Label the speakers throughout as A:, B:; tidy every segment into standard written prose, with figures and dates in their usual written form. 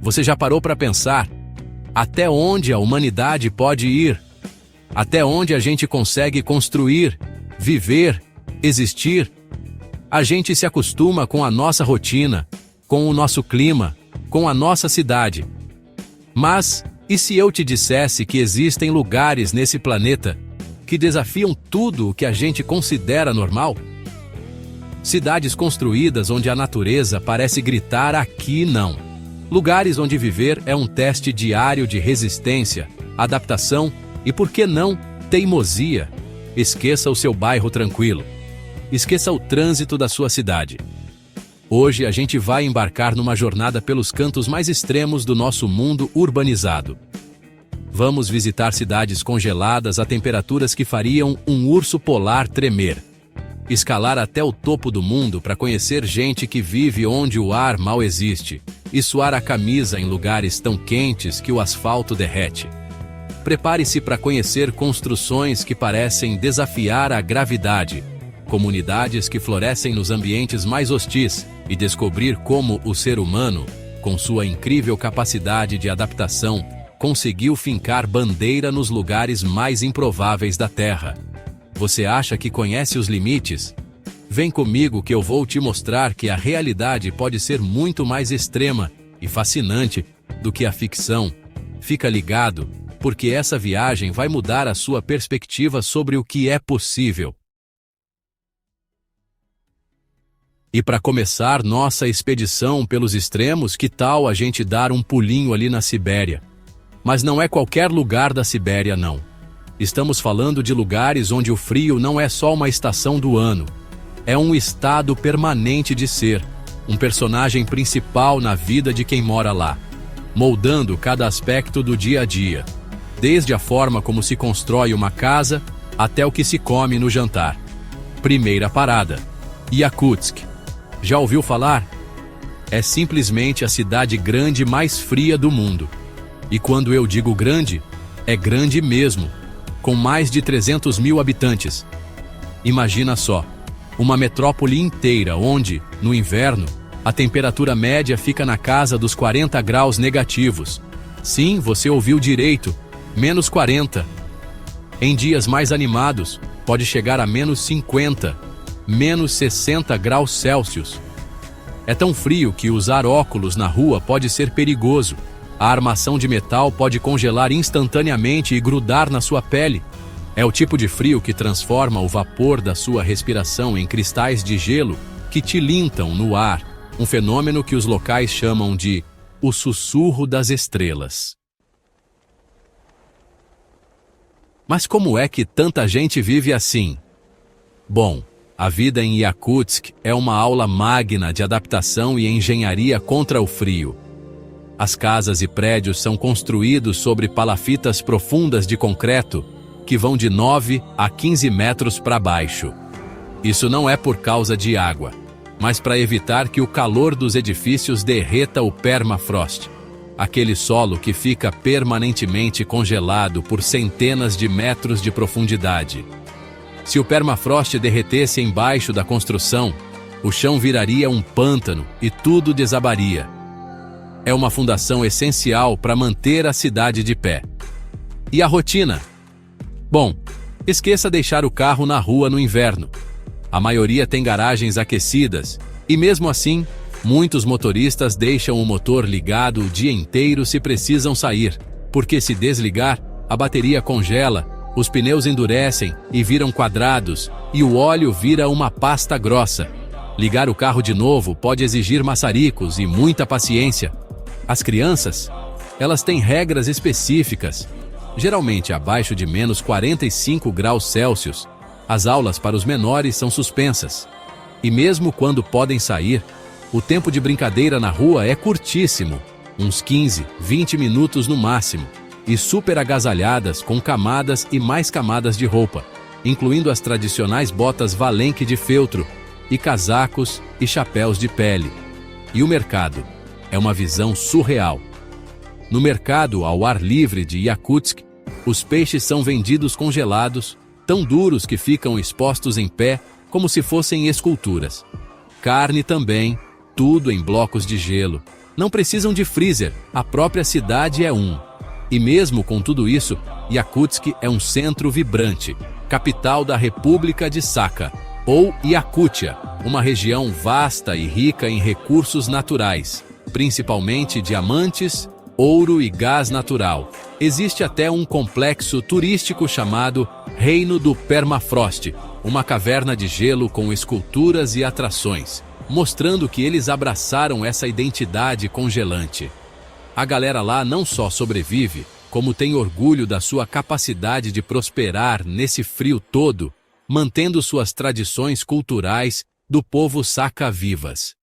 A: Você já parou para pensar até onde a humanidade pode ir? Até onde a gente consegue construir, viver, existir? A gente se acostuma com a nossa rotina, com o nosso clima, com a nossa cidade. Mas, e se eu te dissesse que existem lugares nesse planeta que desafiam tudo o que a gente considera normal? Cidades construídas onde a natureza parece gritar aqui não. Lugares onde viver é um teste diário de resistência, adaptação e, por que não, teimosia. Esqueça o seu bairro tranquilo. Esqueça o trânsito da sua cidade. Hoje a gente vai embarcar numa jornada pelos cantos mais extremos do nosso mundo urbanizado. Vamos visitar cidades congeladas a temperaturas que fariam um urso polar tremer. Escalar até o topo do mundo para conhecer gente que vive onde o ar mal existe e suar a camisa em lugares tão quentes que o asfalto derrete. Prepare-se para conhecer construções que parecem desafiar a gravidade, comunidades que florescem nos ambientes mais hostis e descobrir como o ser humano, com sua incrível capacidade de adaptação, conseguiu fincar bandeira nos lugares mais improváveis da Terra. Você acha que conhece os limites? Vem comigo que eu vou te mostrar que a realidade pode ser muito mais extrema e fascinante do que a ficção. Fica ligado, porque essa viagem vai mudar a sua perspectiva sobre o que é possível. E para começar nossa expedição pelos extremos, que tal a gente dar um pulinho ali na Sibéria? Mas não é qualquer lugar da Sibéria, não. Estamos falando de lugares onde o frio não é só uma estação do ano. É um estado permanente de ser, um personagem principal na vida de quem mora lá, moldando cada aspecto do dia a dia, desde a forma como se constrói uma casa até o que se come no jantar. Primeira parada: Yakutsk. Já ouviu falar? É simplesmente a cidade grande mais fria do mundo. E quando eu digo grande, é grande mesmo, com mais de 300 mil habitantes. Imagina só, uma metrópole inteira onde, no inverno, a temperatura média fica na casa dos 40 graus negativos. Sim, você ouviu direito, menos 40. Em dias mais animados, pode chegar a menos 50, menos 60 graus Celsius. É tão frio que usar óculos na rua pode ser perigoso. A armação de metal pode congelar instantaneamente e grudar na sua pele. É o tipo de frio que transforma o vapor da sua respiração em cristais de gelo que tilintam no ar, um fenômeno que os locais chamam de o sussurro das estrelas. Mas como é que tanta gente vive assim? Bom, a vida em Yakutsk é uma aula magna de adaptação e engenharia contra o frio. As casas e prédios são construídos sobre palafitas profundas de concreto que vão de 9 a 15 metros para baixo. Isso não é por causa de água, mas para evitar que o calor dos edifícios derreta o permafrost, aquele solo que fica permanentemente congelado por centenas de metros de profundidade. Se o permafrost derretesse embaixo da construção, o chão viraria um pântano e tudo desabaria. É uma fundação essencial para manter a cidade de pé. E a rotina? Bom, esqueça deixar o carro na rua no inverno. A maioria tem garagens aquecidas, e mesmo assim, muitos motoristas deixam o motor ligado o dia inteiro se precisam sair, porque se desligar, a bateria congela, os pneus endurecem e viram quadrados, e o óleo vira uma pasta grossa. Ligar o carro de novo pode exigir maçaricos e muita paciência. As crianças, elas têm regras específicas. Geralmente abaixo de menos 45 graus Celsius, as aulas para os menores são suspensas. E mesmo quando podem sair, o tempo de brincadeira na rua é curtíssimo, uns 15, 20 minutos no máximo, e super agasalhadas com camadas e mais camadas de roupa, incluindo as tradicionais botas Valenque de feltro, e casacos e chapéus de pele. E o mercado? É uma visão surreal. No mercado ao ar livre de Yakutsk, os peixes são vendidos congelados, tão duros que ficam expostos em pé como se fossem esculturas. Carne também, tudo em blocos de gelo. Não precisam de freezer, a própria cidade é um. E mesmo com tudo isso, Yakutsk é um centro vibrante, capital da República de Sakha, ou Yakutia, uma região vasta e rica em recursos naturais, principalmente diamantes, ouro e gás natural. Existe até um complexo turístico chamado Reino do Permafrost, uma caverna de gelo com esculturas e atrações, mostrando que eles abraçaram essa identidade congelante. A galera lá não só sobrevive, como tem orgulho da sua capacidade de prosperar nesse frio todo, mantendo suas tradições culturais do povo Sakha vivas.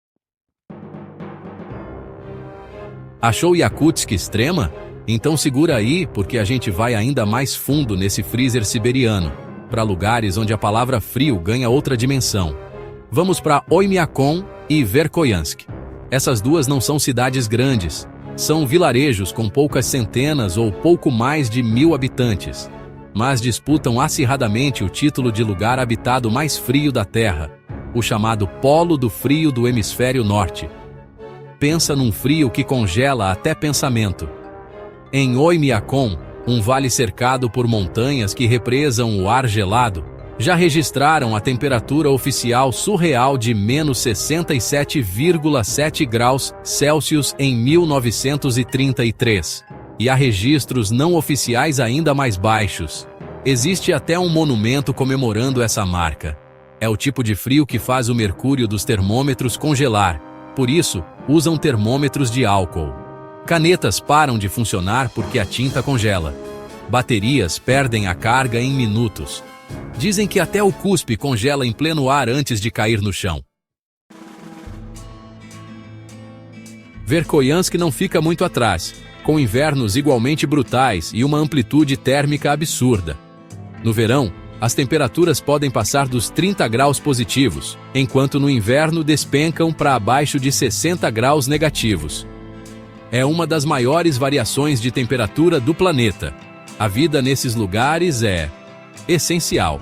A: Achou Yakutsk extrema? Então segura aí, porque a gente vai ainda mais fundo nesse freezer siberiano, para lugares onde a palavra frio ganha outra dimensão. Vamos para Oymyakon e Verkhoyansk. Essas duas não são cidades grandes, são vilarejos com poucas centenas ou pouco mais de 1000 habitantes, mas disputam acirradamente o título de lugar habitado mais frio da Terra, o chamado Polo do Frio do Hemisfério Norte. Pensa num frio que congela até pensamento. Em Oymyakon, um vale cercado por montanhas que represam o ar gelado, já registraram a temperatura oficial surreal de menos 67,7 graus Celsius em 1933. E há registros não oficiais ainda mais baixos. Existe até um monumento comemorando essa marca. É o tipo de frio que faz o mercúrio dos termômetros congelar. Por isso, usam termômetros de álcool. Canetas param de funcionar porque a tinta congela. Baterias perdem a carga em minutos. Dizem que até o cuspe congela em pleno ar antes de cair no chão. Verkhoyansk não fica muito atrás, com invernos igualmente brutais e uma amplitude térmica absurda. No verão, as temperaturas podem passar dos 30 graus positivos, enquanto no inverno despencam para abaixo de 60 graus negativos. É uma das maiores variações de temperatura do planeta. A vida nesses lugares é essencial.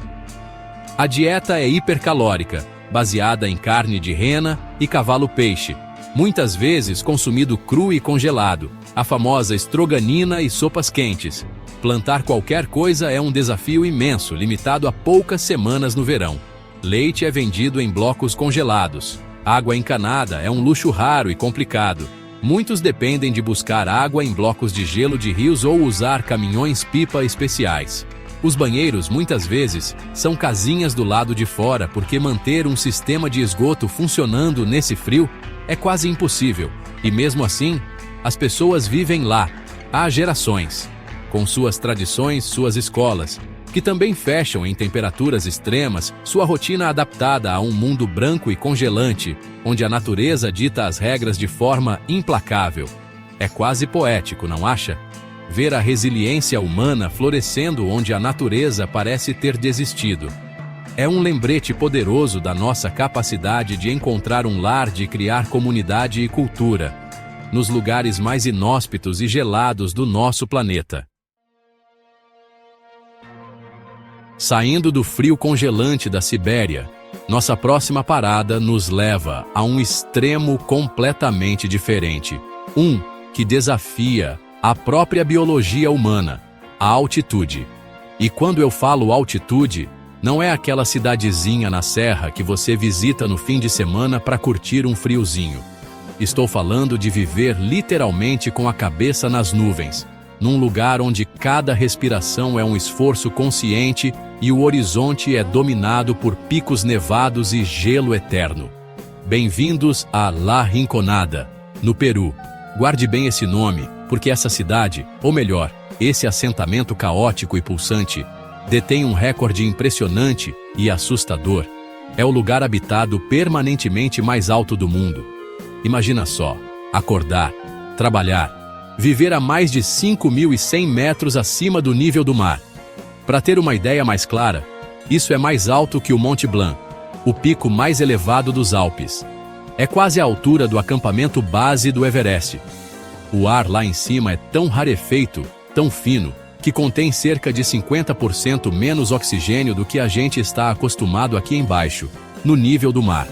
A: A dieta é hipercalórica, baseada em carne de rena e cavalo-peixe, muitas vezes consumido cru e congelado, a famosa estroganina e sopas quentes. Plantar qualquer coisa é um desafio imenso, limitado a poucas semanas no verão. Leite é vendido em blocos congelados. Água encanada é um luxo raro e complicado. Muitos dependem de buscar água em blocos de gelo de rios ou usar caminhões-pipa especiais. Os banheiros, muitas vezes, são casinhas do lado de fora porque manter um sistema de esgoto funcionando nesse frio é quase impossível. E mesmo assim, as pessoas vivem lá, há gerações, com suas tradições, suas escolas, que também fecham em temperaturas extremas, sua rotina adaptada a um mundo branco e congelante, onde a natureza dita as regras de forma implacável. É quase poético, não acha? Ver a resiliência humana florescendo onde a natureza parece ter desistido. É um lembrete poderoso da nossa capacidade de encontrar um lar, de criar comunidade e cultura, nos lugares mais inóspitos e gelados do nosso planeta. Saindo do frio congelante da Sibéria, nossa próxima parada nos leva a um extremo completamente diferente. Que desafia a própria biologia humana, a altitude. E quando eu falo altitude, não é aquela cidadezinha na serra que você visita no fim de semana para curtir um friozinho. Estou falando de viver literalmente com a cabeça nas nuvens, num lugar onde cada respiração é um esforço consciente e o horizonte é dominado por picos nevados e gelo eterno. Bem-vindos a La Rinconada, no Peru. Guarde bem esse nome, porque essa cidade, ou melhor, esse assentamento caótico e pulsante, detém um recorde impressionante e assustador. É o lugar habitado permanentemente mais alto do mundo. Imagina só, acordar, trabalhar, viver a mais de 5.100 metros acima do nível do mar. Para ter uma ideia mais clara, isso é mais alto que o Monte Blanc, o pico mais elevado dos Alpes. É quase a altura do acampamento base do Everest. O ar lá em cima é tão rarefeito, tão fino, que contém cerca de 50% menos oxigênio do que a gente está acostumado aqui embaixo, no nível do mar.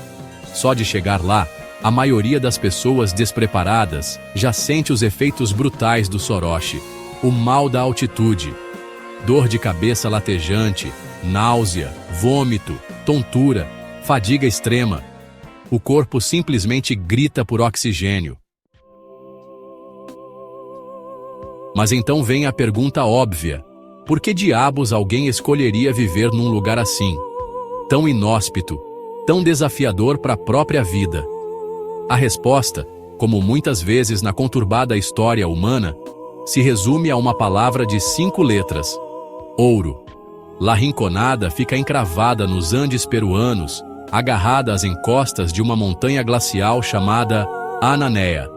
A: Só de chegar lá, A maioria das pessoas despreparadas já sente os efeitos brutais do soroche, o mal da altitude, dor de cabeça latejante, náusea, vômito, tontura, fadiga extrema. O corpo simplesmente grita por oxigênio. Mas então vem a pergunta óbvia: por que diabos alguém escolheria viver num lugar assim? Tão inóspito, tão desafiador para a própria vida? A resposta, como muitas vezes na conturbada história humana, se resume a uma palavra de 5 letras: ouro. La Rinconada fica encravada nos Andes peruanos, agarrada às encostas de uma montanha glacial chamada Ananéa.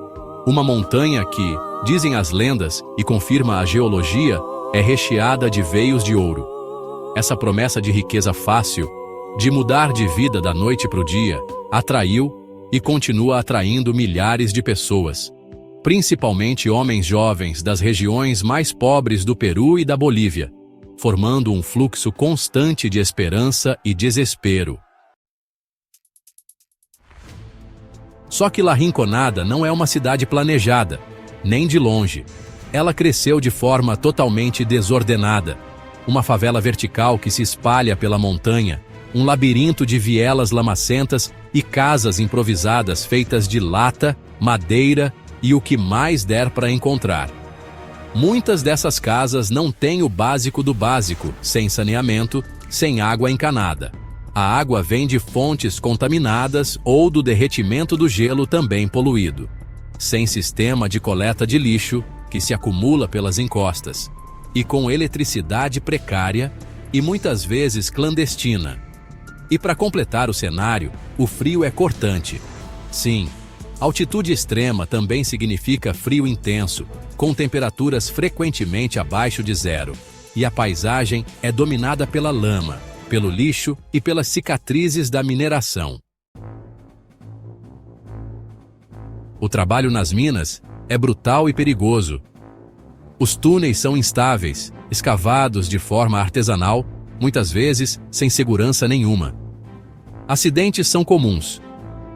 A: Uma montanha que, dizem as lendas e confirma a geologia, é recheada de veios de ouro. Essa promessa de riqueza fácil, de mudar de vida da noite para o dia, atraiu e continua atraindo milhares de pessoas, principalmente homens jovens das regiões mais pobres do Peru e da Bolívia, formando um fluxo constante de esperança e desespero. Só que La Rinconada não é uma cidade planejada, nem de longe. Ela cresceu de forma totalmente desordenada. Uma favela vertical que se espalha pela montanha, um labirinto de vielas lamacentas e casas improvisadas feitas de lata, madeira e o que mais der para encontrar. Muitas dessas casas não têm o básico do básico, sem saneamento, sem água encanada. A água vem de fontes contaminadas ou do derretimento do gelo também poluído. Sem sistema de coleta de lixo, que se acumula pelas encostas. E com eletricidade precária e muitas vezes clandestina. E para completar o cenário, o frio é cortante. Sim, altitude extrema também significa frio intenso, com temperaturas frequentemente abaixo de zero. E a paisagem é dominada pela lama, pelo lixo e pelas cicatrizes da mineração. O trabalho nas minas é brutal e perigoso. Os túneis são instáveis, escavados de forma artesanal, muitas vezes sem segurança nenhuma. Acidentes são comuns,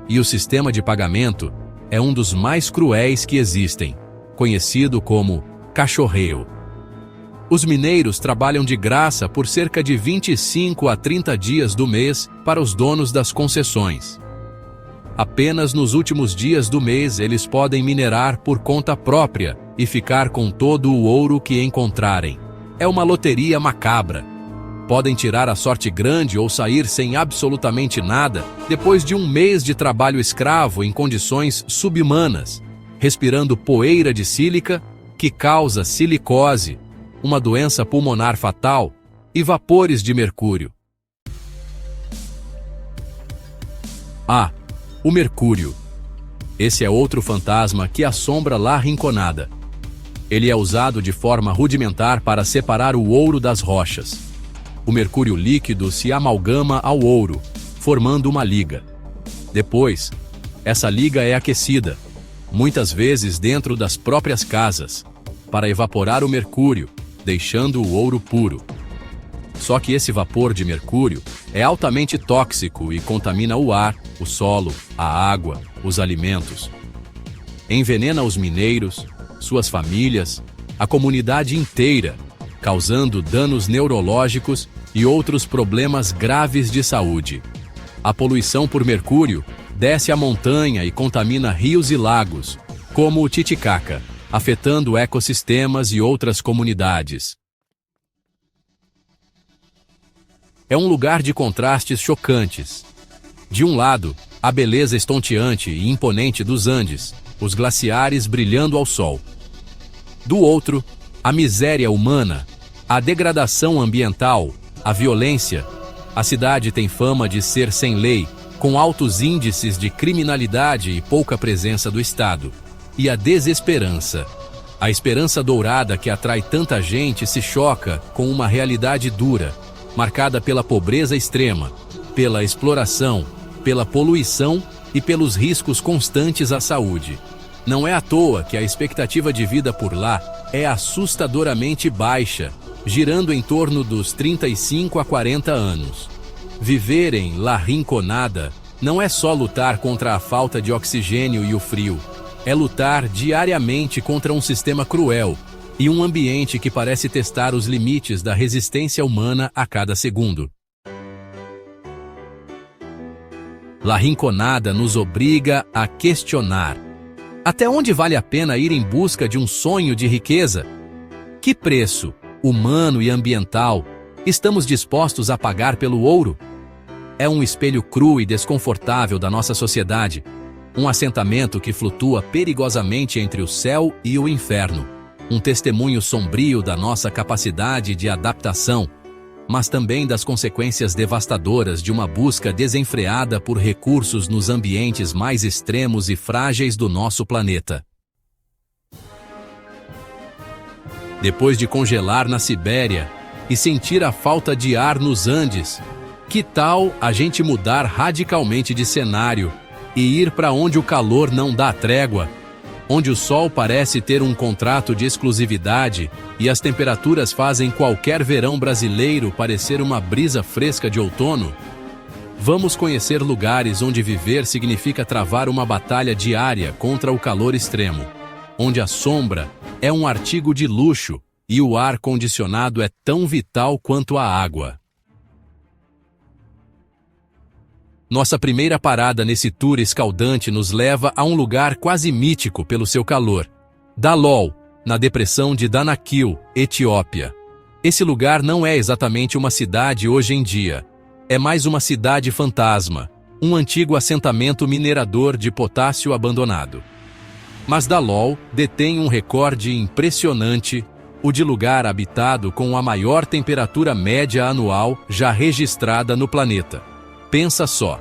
A: e o sistema de pagamento é um dos mais cruéis que existem, conhecido como cachorreio. Os mineiros trabalham de graça por cerca de 25 a 30 dias do mês para os donos das concessões. Apenas nos últimos dias do mês eles podem minerar por conta própria e ficar com todo o ouro que encontrarem. É uma loteria macabra. Podem tirar a sorte grande ou sair sem absolutamente nada depois de um mês de trabalho escravo em condições subhumanas, respirando poeira de sílica que causa silicose, uma doença pulmonar fatal e vapores de mercúrio. O mercúrio. Esse é outro fantasma que assombra La Rinconada. Ele é usado de forma rudimentar para separar o ouro das rochas. O mercúrio líquido se amalgama ao ouro, formando uma liga. Depois, essa liga é aquecida, muitas vezes dentro das próprias casas, para evaporar o mercúrio, deixando o ouro puro. Só que esse vapor de mercúrio é altamente tóxico e contamina o ar, o solo, a água, os alimentos. Envenena os mineiros, suas famílias, a comunidade inteira, causando danos neurológicos e outros problemas graves de saúde. A poluição por mercúrio desce a montanha e contamina rios e lagos, como o Titicaca, afetando ecossistemas e outras comunidades. É um lugar de contrastes chocantes. De um lado, a beleza estonteante e imponente dos Andes, os glaciares brilhando ao sol. Do outro, a miséria humana, a degradação ambiental, a violência. A cidade tem fama de ser sem lei, com altos índices de criminalidade e pouca presença do Estado. E a desesperança. A esperança dourada que atrai tanta gente se choca com uma realidade dura, marcada pela pobreza extrema, pela exploração, pela poluição e pelos riscos constantes à saúde. Não é à toa que a expectativa de vida por lá é assustadoramente baixa, girando em torno dos 35 a 40 anos. Viver em La Rinconada Não é só lutar contra a falta de oxigênio e o frio, é lutar diariamente contra um sistema cruel e um ambiente que parece testar os limites da resistência humana a cada segundo. La Rinconada nos obriga a questionar: até onde vale a pena ir em busca de um sonho de riqueza? Que preço, humano e ambiental, estamos dispostos a pagar pelo ouro? É um espelho cru e desconfortável da nossa sociedade, um assentamento que flutua perigosamente entre o céu e o inferno, um testemunho sombrio da nossa capacidade de adaptação, mas também das consequências devastadoras de uma busca desenfreada por recursos nos ambientes mais extremos e frágeis do nosso planeta. Depois de congelar na Sibéria e sentir a falta de ar nos Andes, que tal a gente mudar radicalmente de cenário e ir para onde o calor não dá trégua, onde o sol parece ter um contrato de exclusividade e as temperaturas fazem qualquer verão brasileiro parecer uma brisa fresca de outono? Vamos conhecer lugares onde viver significa travar uma batalha diária contra o calor extremo, onde a sombra é um artigo de luxo e o ar condicionado é tão vital quanto a água. Nossa primeira parada nesse tour escaldante nos leva a um lugar quase mítico pelo seu calor: Dallol, na depressão de Danakil, Etiópia. Esse lugar não é exatamente uma cidade hoje em dia. É mais uma cidade fantasma, um antigo assentamento minerador de potássio abandonado. Mas Dallol detém um recorde impressionante, o de lugar habitado com a maior temperatura média anual já registrada no planeta. Pensa só.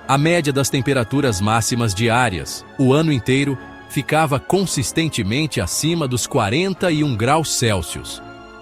A: A média das temperaturas máximas diárias, o ano inteiro, ficava consistentemente acima dos 41 graus Celsius.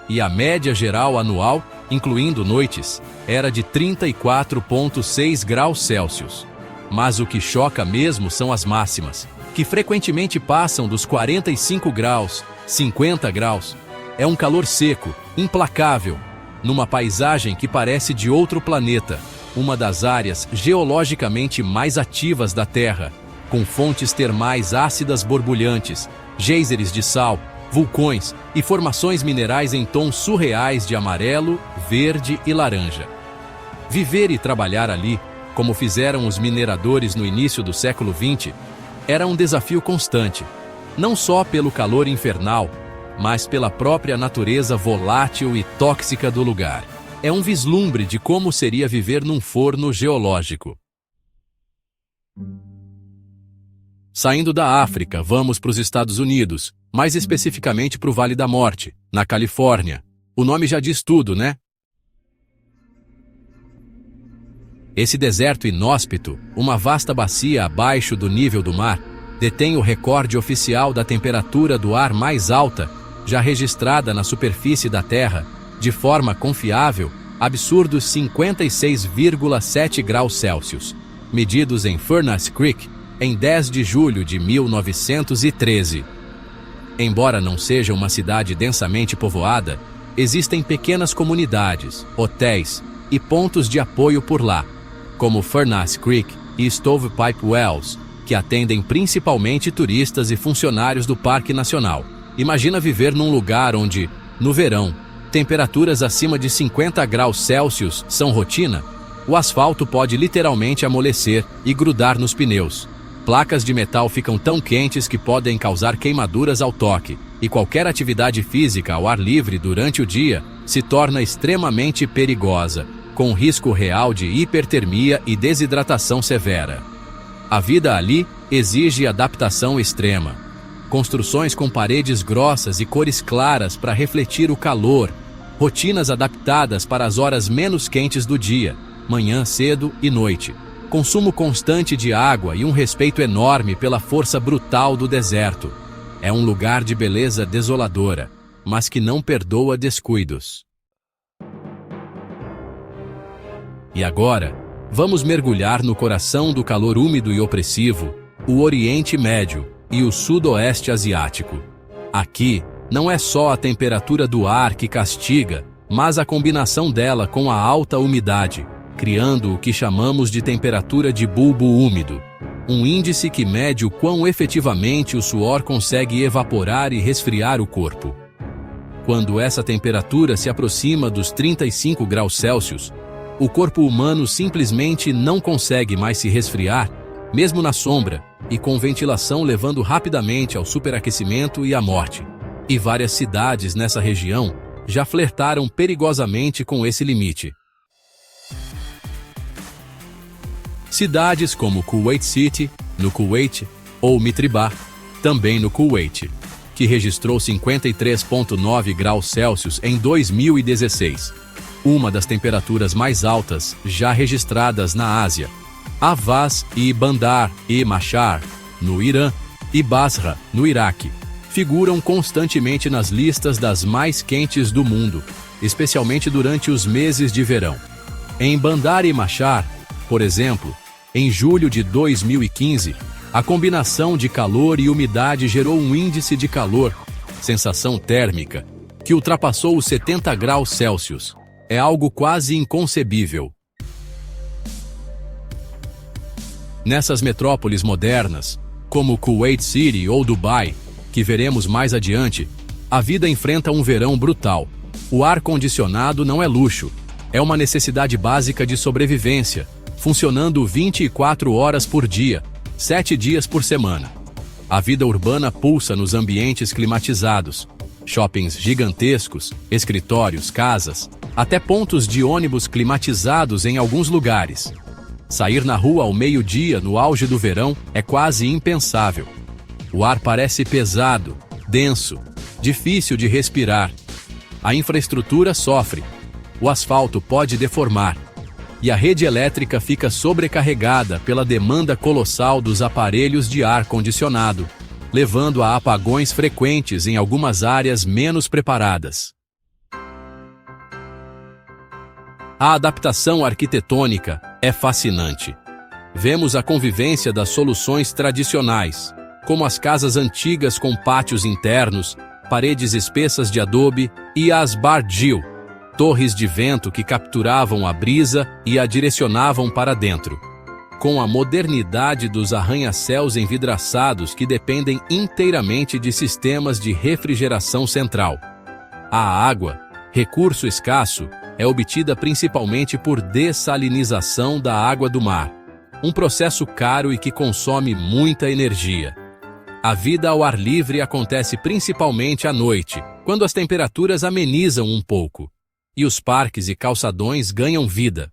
A: E a média geral anual, incluindo noites, era de 34,6 graus Celsius. Mas o que choca mesmo são as máximas, que frequentemente passam dos 45 graus, 50 graus. É um calor seco, implacável, numa paisagem que parece de outro planeta, uma das áreas geologicamente mais ativas da Terra, com fontes termais ácidas borbulhantes, geysers de sal, vulcões e formações minerais em tons surreais de amarelo, verde e laranja. Viver e trabalhar ali, como fizeram os mineradores no início do século XX, era um desafio constante, não só pelo calor infernal, mas pela própria natureza volátil e tóxica do lugar. É um vislumbre de como seria viver num forno geológico. Saindo da África, vamos para os Estados Unidos, mais especificamente para o Vale da Morte, na Califórnia. O nome já diz tudo, né? Esse deserto inóspito, uma vasta bacia abaixo do nível do mar, detém o recorde oficial da temperatura do ar mais alta, já registrada na superfície da Terra, de forma confiável, absurdos 56,7 graus Celsius, medidos em Furnace Creek, em 10 de julho de 1913. Embora não seja uma cidade densamente povoada, existem pequenas comunidades, hotéis e pontos de apoio por lá, como Furnace Creek e Stovepipe Wells, que atendem principalmente turistas e funcionários do Parque Nacional. Imagina viver num lugar onde, no verão, temperaturas acima de 50 graus Celsius são rotina. O asfalto pode literalmente amolecer e grudar nos pneus. Placas de metal ficam tão quentes que podem causar queimaduras ao toque, e qualquer atividade física ao ar livre durante o dia se torna extremamente perigosa, com risco real de hipertermia e desidratação severa. A vida ali exige adaptação extrema. Construções com paredes grossas e cores claras para refletir o calor, rotinas adaptadas para as horas menos quentes do dia, manhã cedo e noite, consumo constante de água e um respeito enorme pela força brutal do deserto. É um lugar de beleza desoladora, mas que não perdoa descuidos. E agora, vamos mergulhar no coração do calor úmido e opressivo, o Oriente Médio e o Sudoeste Asiático. Aqui, não é só a temperatura do ar que castiga, mas a combinação dela com a alta umidade, criando o que chamamos de temperatura de bulbo úmido, um índice que mede o quão efetivamente o suor consegue evaporar e resfriar o corpo. Quando essa temperatura se aproxima dos 35 graus Celsius, o corpo humano simplesmente não consegue mais se resfriar, mesmo na sombra, e com ventilação levando rapidamente ao superaquecimento e à morte. E várias cidades nessa região já flertaram perigosamente com esse limite. Cidades como Kuwait City, no Kuwait, ou Mitribah, também no Kuwait, que registrou 53,9 graus Celsius em 2016, uma das temperaturas mais altas já registradas na Ásia. Avaz e Bandar e Mashhad, no Irã, e Basra, no Iraque, figuram constantemente nas listas das mais quentes do mundo, especialmente durante os meses de verão. Em Bandar e Mashhad, por exemplo, em julho de 2015, a combinação de calor e umidade gerou um índice de calor, sensação térmica, que ultrapassou os 70 graus Celsius. É algo quase inconcebível. Nessas metrópoles modernas, como Kuwait City ou Dubai, que veremos mais adiante, a vida enfrenta um verão brutal. O ar-condicionado não é luxo, é uma necessidade básica de sobrevivência, funcionando 24 horas por dia, 7 dias por semana. A vida urbana pulsa nos ambientes climatizados, shoppings gigantescos, escritórios, casas, até pontos de ônibus climatizados em alguns lugares. Sair na rua ao meio-dia no auge do verão é quase impensável. O ar parece pesado, denso, difícil de respirar. A infraestrutura sofre, o asfalto pode deformar, e a rede elétrica fica sobrecarregada pela demanda colossal dos aparelhos de ar-condicionado, levando a apagões frequentes em algumas áreas menos preparadas. A adaptação arquitetônica é fascinante. Vemos a convivência das soluções tradicionais, como as casas antigas com pátios internos, paredes espessas de adobe, e as bardil, torres de vento que capturavam a brisa e a direcionavam para dentro, com a modernidade dos arranha-céus envidraçados que dependem inteiramente de sistemas de refrigeração central. A água, recurso escasso, é obtida principalmente por dessalinização da água do mar, um processo caro e que consome muita energia. A vida ao ar livre acontece principalmente à noite, quando as temperaturas amenizam um pouco, e os parques e calçadões ganham vida.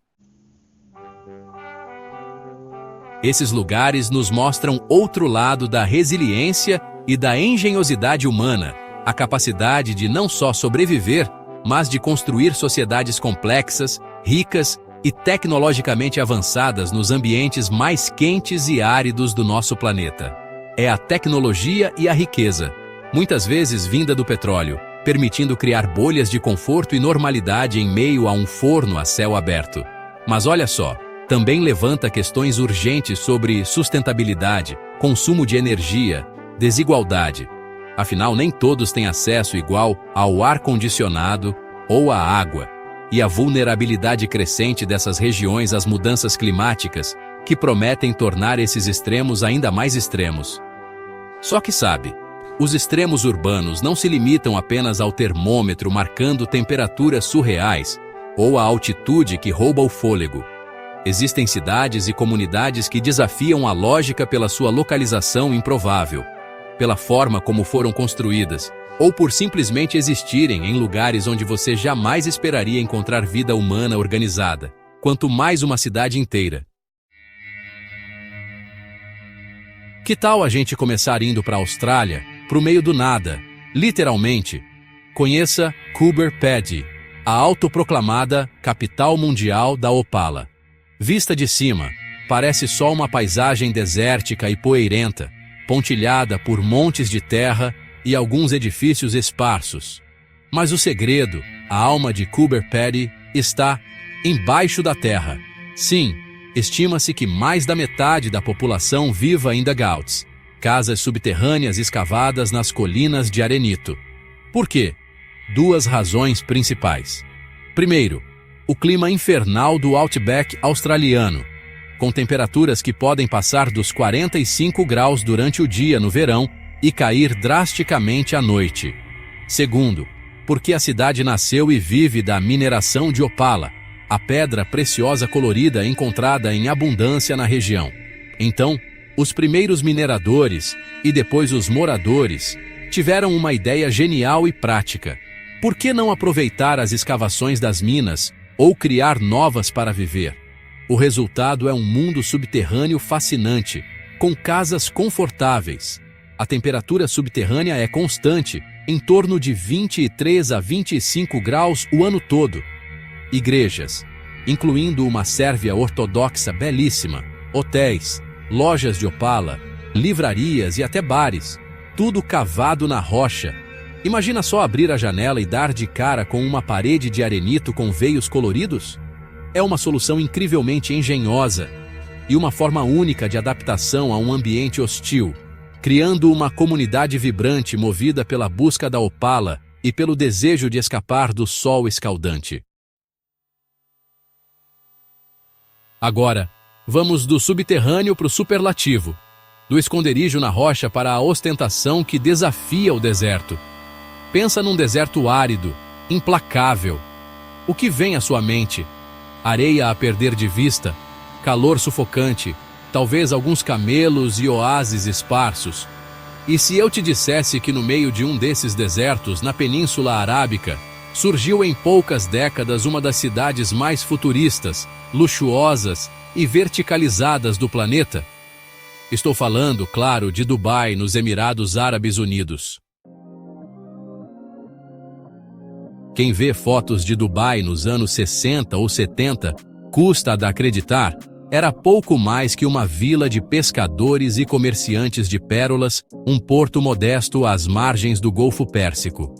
A: Esses lugares nos mostram outro lado da resiliência e da engenhosidade humana, a capacidade de não só sobreviver, mas de construir sociedades complexas, ricas e tecnologicamente avançadas nos ambientes mais quentes e áridos do nosso planeta. É a tecnologia e a riqueza, muitas vezes vinda do petróleo, permitindo criar bolhas de conforto e normalidade em meio a um forno a céu aberto. Mas olha só, também levanta questões urgentes sobre sustentabilidade, consumo de energia, desigualdade. Afinal, nem todos têm acesso igual ao ar-condicionado ou à água, e a vulnerabilidade crescente dessas regiões às mudanças climáticas, que prometem tornar esses extremos ainda mais extremos. Só que sabe, os extremos urbanos não se limitam apenas ao termômetro marcando temperaturas surreais ou à altitude que rouba o fôlego. Existem cidades e comunidades que desafiam a lógica pela sua localização improvável, pela forma como foram construídas, ou por simplesmente existirem em lugares onde você jamais esperaria encontrar vida humana organizada, quanto mais uma cidade inteira. Que tal a gente começar indo para a Austrália, para o meio do nada, literalmente? Conheça Coober Pedy, a autoproclamada capital mundial da Opala. Vista de cima, parece só uma paisagem desértica e poeirenta, pontilhada por montes de terra e alguns edifícios esparsos. Mas o segredo, a alma de Coober Pedy, está embaixo da terra. Sim, estima-se que mais da metade da população viva em dugouts, casas subterrâneas escavadas nas colinas de arenito. Por quê? Duas razões principais. Primeiro, o clima infernal do Outback australiano, com temperaturas que podem passar dos 45 graus durante o dia no verão e cair drasticamente à noite. Segundo, porque a cidade nasceu e vive da mineração de opala, a pedra preciosa colorida encontrada em abundância na região. Então, os primeiros mineradores e depois os moradores tiveram uma ideia genial e prática. Por que não aproveitar as escavações das minas ou criar novas para viver? O resultado é um mundo subterrâneo fascinante, com casas confortáveis. A temperatura subterrânea é constante, em torno de 23 a 25 graus o ano todo. Igrejas, incluindo uma Sérvia ortodoxa belíssima, hotéis, lojas de opala, livrarias e até bares, tudo cavado na rocha. Imagina só abrir a janela e dar de cara com uma parede de arenito com veios coloridos? É uma solução incrivelmente engenhosa e uma forma única de adaptação a um ambiente hostil, criando uma comunidade vibrante movida pela busca da opala e pelo desejo de escapar do sol escaldante. Agora, vamos do subterrâneo para o superlativo, do esconderijo na rocha para a ostentação que desafia o deserto. Pensa num deserto árido, implacável. O que vem à sua mente? Areia a perder de vista, calor sufocante, talvez alguns camelos e oásis esparsos. E se eu te dissesse que no meio de um desses desertos, na Península Arábica, surgiu em poucas décadas uma das cidades mais futuristas, luxuosas e verticalizadas do planeta? Estou falando, claro, de Dubai, nos Emirados Árabes Unidos. Quem vê fotos de Dubai nos anos 60 ou 70, custa a acreditar, era pouco mais que uma vila de pescadores e comerciantes de pérolas, um porto modesto às margens do Golfo Pérsico.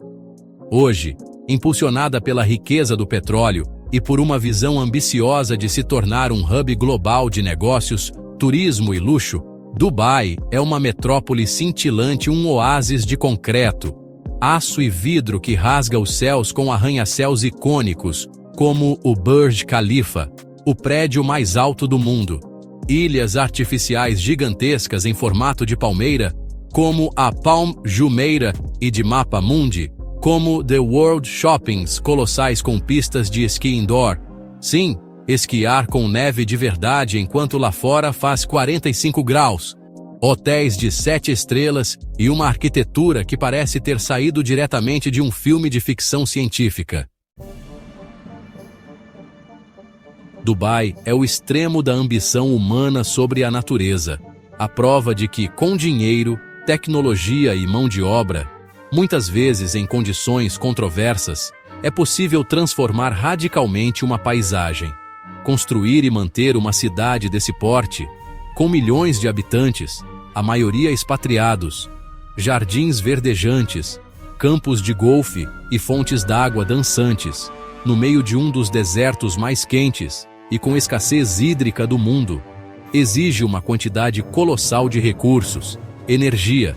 A: Hoje, impulsionada pela riqueza do petróleo e por uma visão ambiciosa de se tornar um hub global de negócios, turismo e luxo, Dubai é uma metrópole cintilante, um oásis de concreto, aço e vidro que rasga os céus com arranha-céus icônicos, como o Burj Khalifa, o prédio mais alto do mundo, ilhas artificiais gigantescas em formato de palmeira, como a Palm Jumeirah, e de Mapa Mundi, como The World Shoppings colossais com pistas de esqui indoor. Sim, esquiar com neve de verdade enquanto lá fora faz 45 graus. Hotéis de 7 estrelas e uma arquitetura que parece ter saído diretamente de um filme de ficção científica. Dubai é o extremo da ambição humana sobre a natureza, a prova de que, com dinheiro, tecnologia e mão de obra, muitas vezes em condições controversas, é possível transformar radicalmente uma paisagem, construir e manter uma cidade desse porte, com milhões de habitantes, a maioria expatriados, jardins verdejantes, campos de golfe e fontes d'água dançantes, no meio de um dos desertos mais quentes e com escassez hídrica do mundo, exige uma quantidade colossal de recursos, energia,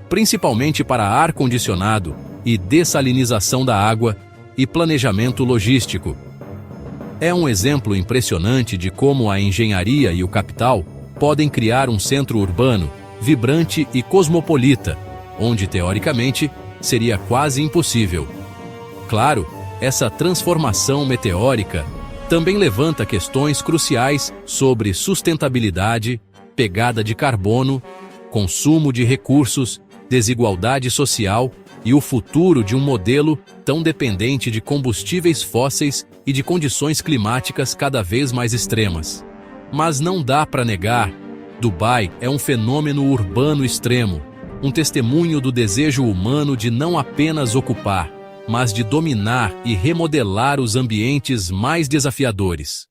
A: principalmente para ar-condicionado e dessalinização da água e planejamento logístico. É um exemplo impressionante de como a engenharia e o capital podem criar um centro urbano, vibrante e cosmopolita, onde, teoricamente, seria quase impossível. Claro, essa transformação meteórica também levanta questões cruciais sobre sustentabilidade, pegada de carbono, consumo de recursos, desigualdade social e o futuro de um modelo tão dependente de combustíveis fósseis e de condições climáticas cada vez mais extremas. Mas não dá para negar, Dubai é um fenômeno urbano extremo, um testemunho do desejo humano de não apenas ocupar, mas de dominar e remodelar os ambientes mais desafiadores.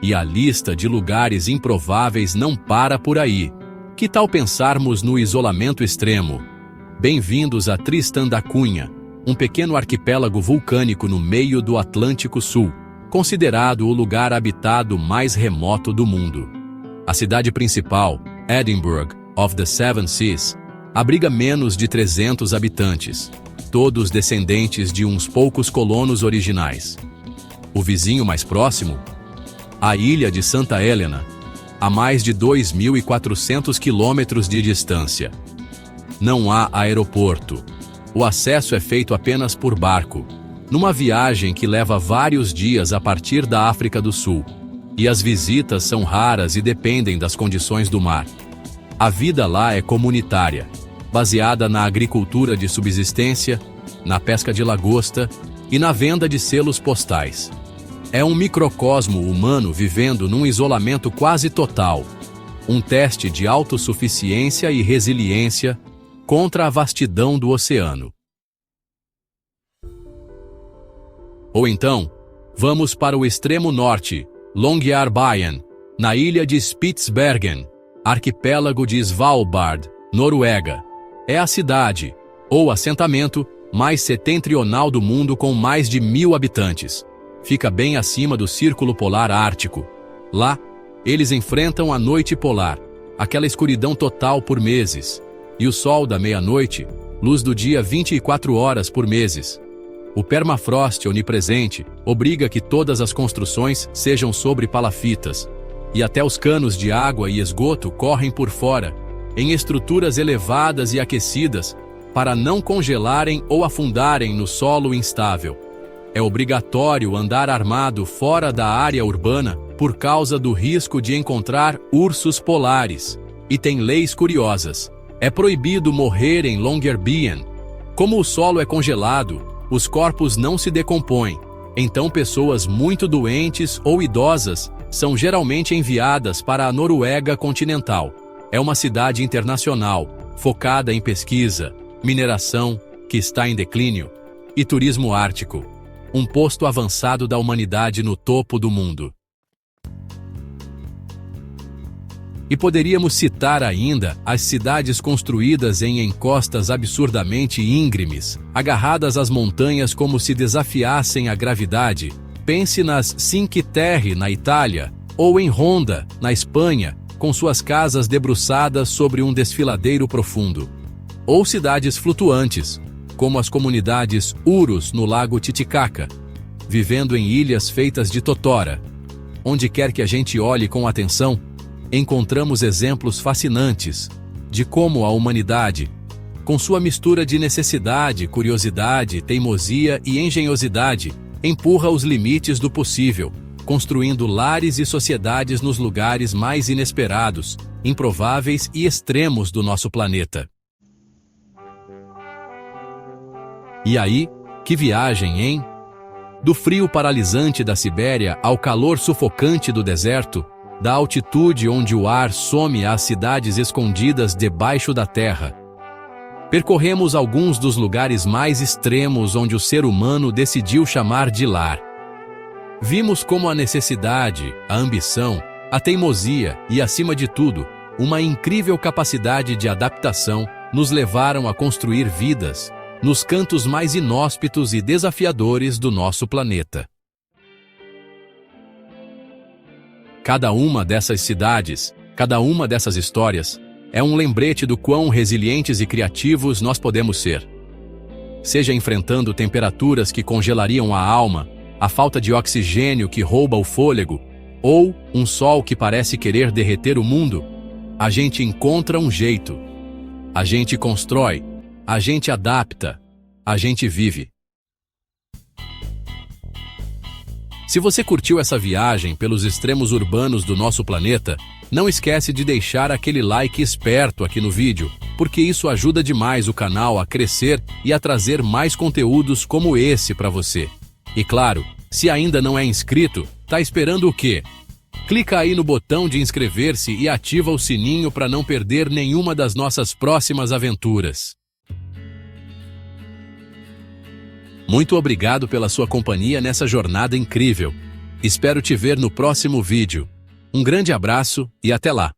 A: E a lista de lugares improváveis não para por aí. Que tal pensarmos no isolamento extremo? Bem-vindos a Tristan da Cunha, um pequeno arquipélago vulcânico no meio do Atlântico Sul, considerado o lugar habitado mais remoto do mundo. A cidade principal, Edinburgh of the Seven Seas, abriga menos de 300 habitantes. todos descendentes de uns poucos colonos originais. O vizinho mais próximo? A ilha de Santa Helena, a mais de 2.400 quilômetros de distância. Não há aeroporto. O acesso é feito apenas por barco, numa viagem que leva vários dias a partir da África do Sul. E as visitas são raras e dependem das condições do mar. A vida lá é comunitária, baseada na agricultura de subsistência, na pesca de lagosta e na venda de selos postais. É um microcosmo humano vivendo num isolamento quase total, um teste de autossuficiência e resiliência contra a vastidão do oceano. Ou então, vamos para o extremo norte, Longyearbyen, na ilha de Spitsbergen, arquipélago de Svalbard, Noruega. É a cidade, ou assentamento, mais setentrional do mundo com mais de 1.000 habitantes. Fica bem acima do Círculo Polar Ártico. Lá, eles enfrentam a noite polar, aquela escuridão total por meses, e o sol da meia-noite, luz do dia 24 horas por meses. O permafrost onipresente obriga que todas as construções sejam sobre palafitas, e até os canos de água e esgoto correm por fora, em estruturas elevadas e aquecidas, para não congelarem ou afundarem no solo instável. É obrigatório andar armado fora da área urbana por causa do risco de encontrar ursos polares. E tem leis curiosas. É proibido morrer em Longyearbyen. Como o solo é congelado, os corpos não se decompõem, então pessoas muito doentes ou idosas são geralmente enviadas para a Noruega continental. É uma cidade internacional, focada em pesquisa, mineração, que está em declínio, e turismo ártico, um posto avançado da humanidade no topo do mundo. E poderíamos citar ainda as cidades construídas em encostas absurdamente íngremes, agarradas às montanhas como se desafiassem a gravidade. Pense nas Cinque Terre, na Itália, ou em Ronda, na Espanha, com suas casas debruçadas sobre um desfiladeiro profundo. Ou cidades flutuantes, como as comunidades Urus no lago Titicaca, vivendo em ilhas feitas de totora. Onde quer que a gente olhe com atenção, encontramos exemplos fascinantes de como a humanidade, com sua mistura de necessidade, curiosidade, teimosia e engenhosidade, empurra os limites do possível, construindo lares e sociedades nos lugares mais inesperados, improváveis e extremos do nosso planeta. E aí, que viagem, hein? Do frio paralisante da Sibéria ao calor sufocante do deserto, da altitude onde o ar some às cidades escondidas debaixo da terra. Percorremos alguns dos lugares mais extremos onde o ser humano decidiu chamar de lar. Vimos como a necessidade, a ambição, a teimosia e, acima de tudo, uma incrível capacidade de adaptação nos levaram a construir vidas nos cantos mais inóspitos e desafiadores do nosso planeta. Cada uma dessas cidades, cada uma dessas histórias, é um lembrete do quão resilientes e criativos nós podemos ser. Seja enfrentando temperaturas que congelariam a alma, a falta de oxigênio que rouba o fôlego, ou um sol que parece querer derreter o mundo, a gente encontra um jeito. A gente constrói, a gente adapta, a gente vive. Se você curtiu essa viagem pelos extremos urbanos do nosso planeta, não esquece de deixar aquele like esperto aqui no vídeo, porque isso ajuda demais o canal a crescer e a trazer mais conteúdos como esse para você. E claro, se ainda não é inscrito, tá esperando o quê? Clica aí no botão de inscrever-se e ativa o sininho para não perder nenhuma das nossas próximas aventuras. Muito obrigado pela sua companhia nessa jornada incrível. Espero te ver no próximo vídeo. Um grande abraço e até lá!